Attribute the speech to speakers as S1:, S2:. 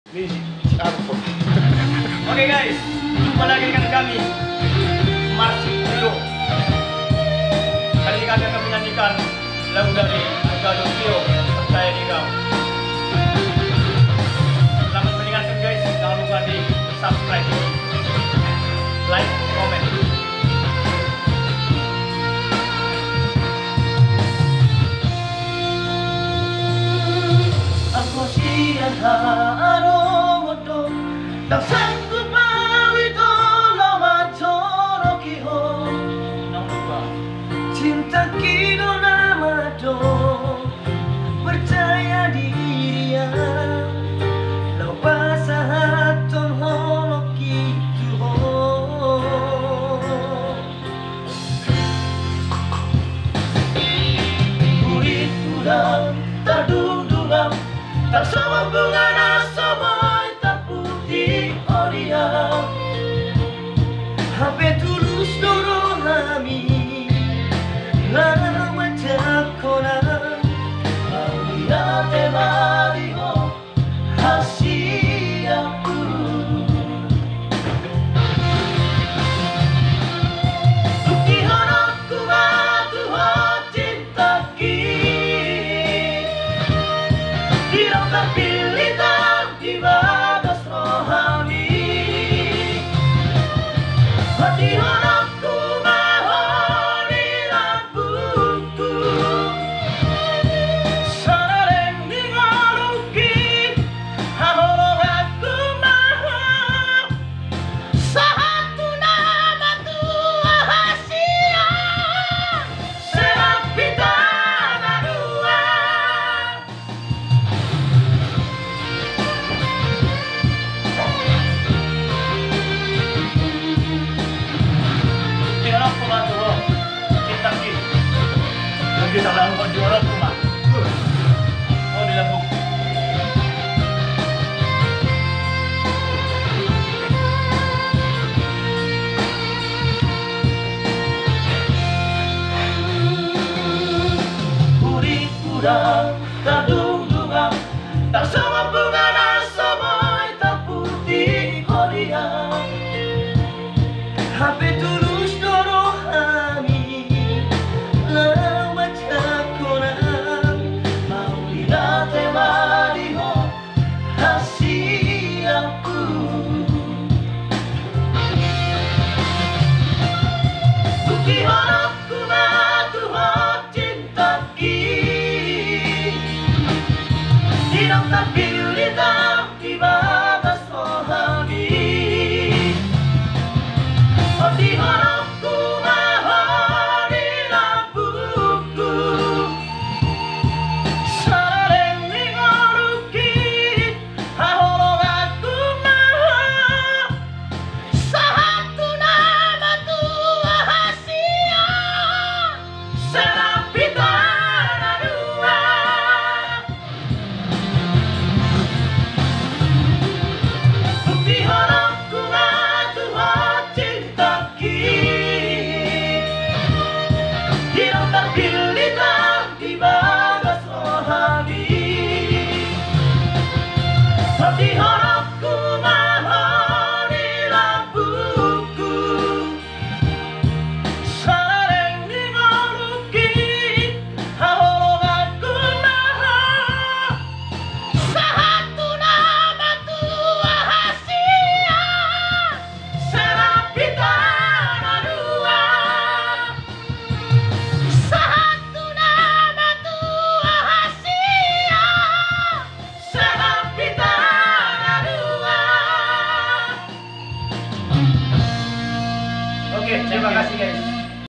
S1: Ini si Arfon.
S2: Oke guys, jumpa lagi dengan kami Marsipio. Kali ini kami akan menyanyikan lagu dari Agado Trio, Percaya di Kau. Selamat mendengarkan guys, jangan lupa di subscribe, like, comment.
S3: Ako siya haromoto tak sanggup mawito lawan corokiho
S2: Jangan lupa
S3: cinta kino nama do percaya diri ya lawa sahaton holok itu ho Kurit udang terdudung tak sama bunga rasa boy tak putih oria HP tulus dorong kami lama cakona Aura temari ho hasiaku Tuki harapku matu ho cinta Hirap terpilih tak di batas rohani Hati harapku mahoni lampuku Sarareng di ngaluki Hahorong aku mahal Sahatu nama tua hasia Serapita dua
S2: Hirap ko ba ito? Cinta ki. Lagi sa lang kong diorap ko ma. Oh, nilabog.
S3: Kurit udang terdudung tak sama bunga rasa boy tak putih korea HP tulus dorong kami lama cakona mau dirate mariho hasiaku Tuki harapku matu ho cinta Hirap terpilih tak di batas rohani Hati harapku mahoni lampuku Sarareng di ngaluki Hahorong aku mahal Sahatu nama tua hasia Serapita dua Bukti harapku matu ho cinta Hirap terpilih tak di batas rohani Hati harapku mahoni lampuku Sarareng di ngaluki Hahorong aku mahal Sahatu nama tua hasia Serapita dua Sahatu nama tua hasia Serapita dua
S2: Oke, terima kasih guys.